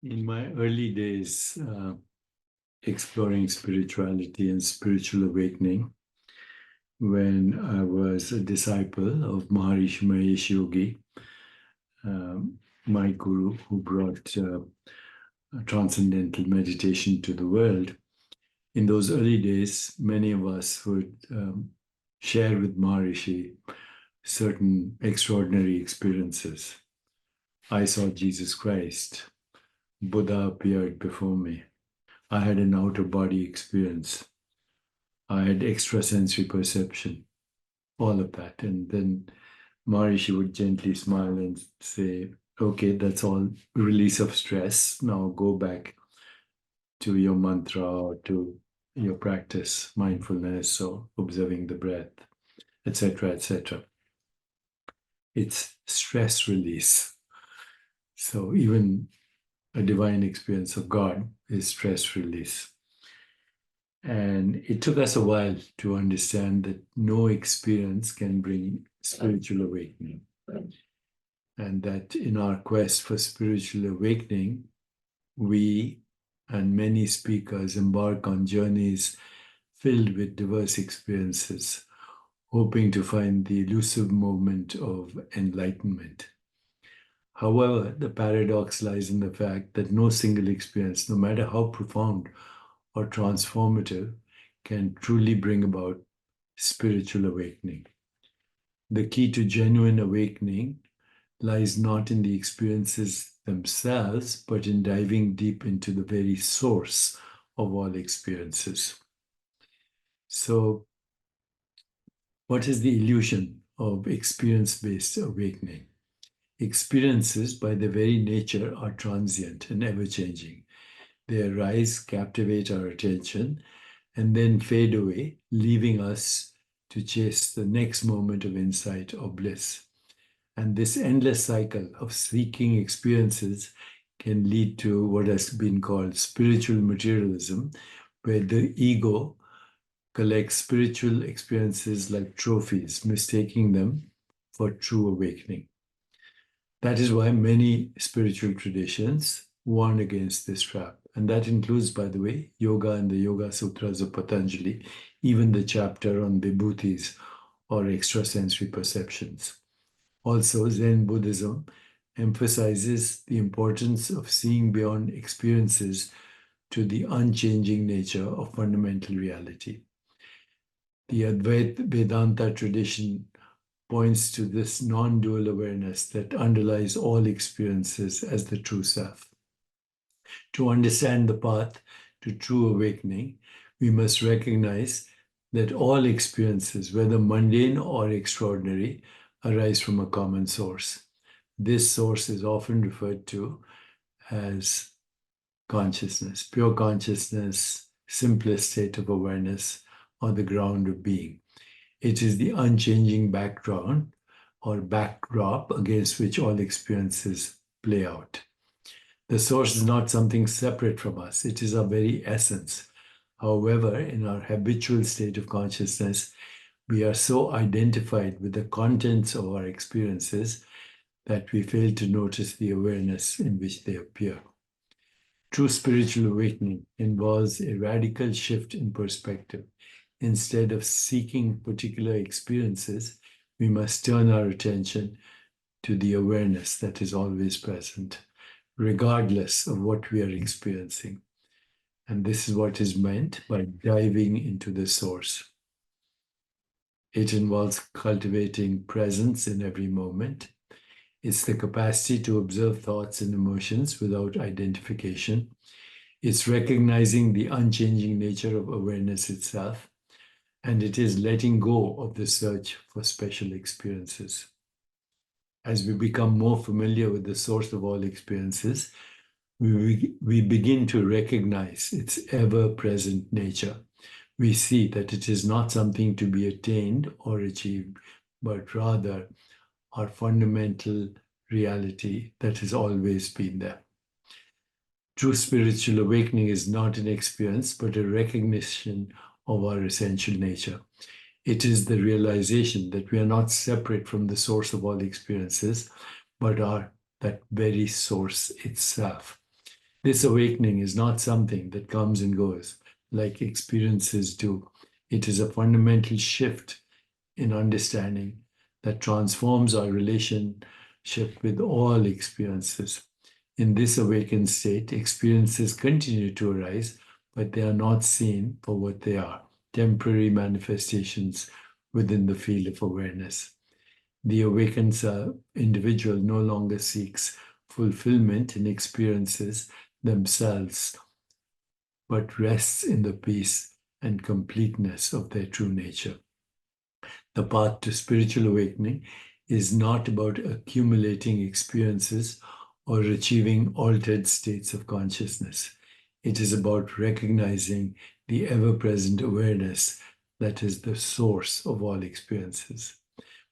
In my early days, exploring spirituality and spiritual awakening, when I was a disciple of Maharishi Mahesh Yogi, my guru who brought transcendental meditation to the world, in those early days, many of us would share with Maharishi certain extraordinary experiences. I saw Jesus Christ. Buddha appeared before me. I had an outer body experience. I had extrasensory perception, all of that. And then Maharishi would gently smile and say, okay, that's all release of stress. Now go back to your mantra or to your practice, mindfulness or observing the breath, etc., etc. It's stress release. So even a divine experience of God is stress release. And it took us a while to understand that no experience can bring spiritual awakening. And that in our quest for spiritual awakening, we and many speakers embark on journeys filled with diverse experiences, hoping to find the elusive moment of enlightenment. However, the paradox lies in the fact that no single experience, no matter how profound or transformative, can truly bring about spiritual awakening. The key to genuine awakening lies not in the experiences themselves, but in diving deep into the very source of all experiences. So, what is the illusion of experience-based awakening? Experiences, by their very nature, are transient and ever-changing. They arise, captivate our attention, and then fade away, leaving us to chase the next moment of insight or bliss. And this endless cycle of seeking experiences can lead to what has been called spiritual materialism, where the ego collects spiritual experiences like trophies, mistaking them for true awakening. That is why many spiritual traditions warn against this trap. And that includes, by the way, yoga and the Yoga Sutras of Patanjali, even the chapter on vibhutis or extrasensory perceptions. Also, Zen Buddhism emphasizes the importance of seeing beyond experiences to the unchanging nature of fundamental reality. The Advaita Vedanta tradition points to this non-dual awareness that underlies all experiences as the true self. To understand the path to true awakening, we must recognize that all experiences, whether mundane or extraordinary, arise from a common source. This source is often referred to as consciousness, pure consciousness, simplest state of awareness, or the ground of being. It is the unchanging background or backdrop against which all experiences play out. The source is not something separate from us, it is our very essence. However, in our habitual state of consciousness, we are so identified with the contents of our experiences that we fail to notice the awareness in which they appear. True spiritual awakening involves a radical shift in perspective. Instead of seeking particular experiences, we must turn our attention to the awareness that is always present, regardless of what we are experiencing. And this is what is meant by diving into the source. It involves cultivating presence in every moment. It's the capacity to observe thoughts and emotions without identification. It's recognizing the unchanging nature of awareness itself. And it is letting go of the search for special experiences. As we become more familiar with the source of all experiences, we begin to recognize its ever-present nature. We see that it is not something to be attained or achieved, but rather our fundamental reality that has always been there. True spiritual awakening is not an experience, but a recognition of our essential nature. It is the realization that we are not separate from the source of all experiences, but are that very source itself. This awakening is not something that comes and goes like experiences do. It is a fundamental shift in understanding that transforms our relationship with all experiences. In this awakened state, experiences continue to arise, but they are not seen for what they are, temporary manifestations within the field of awareness. The awakened individual no longer seeks fulfillment in experiences themselves, but rests in the peace and completeness of their true nature. The path to spiritual awakening is not about accumulating experiences or achieving altered states of consciousness. It is about recognizing the ever present awareness that is the source of all experiences.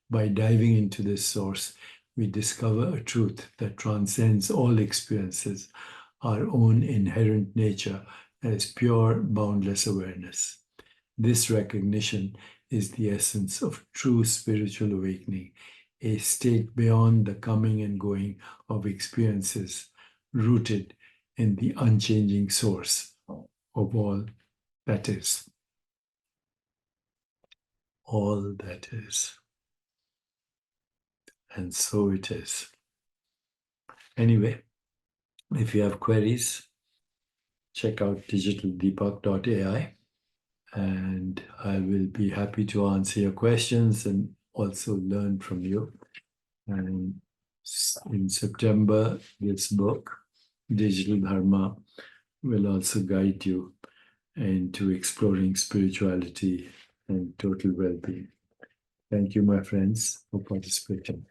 By diving into this source, we discover a truth that transcends all experiences, our own inherent nature as pure, boundless awareness. This recognition is the essence of true spiritual awakening, a state beyond the coming and going of experiences, rooted in the unchanging source of all that is. All that is. And so it is. Anyway, if you have queries, check out digitaldeepak.ai and I will be happy to answer your questions and also learn from you. And in September, this book, Digital Dharma, will also guide you into exploring spirituality and total well being. Thank you, my friends, for participating.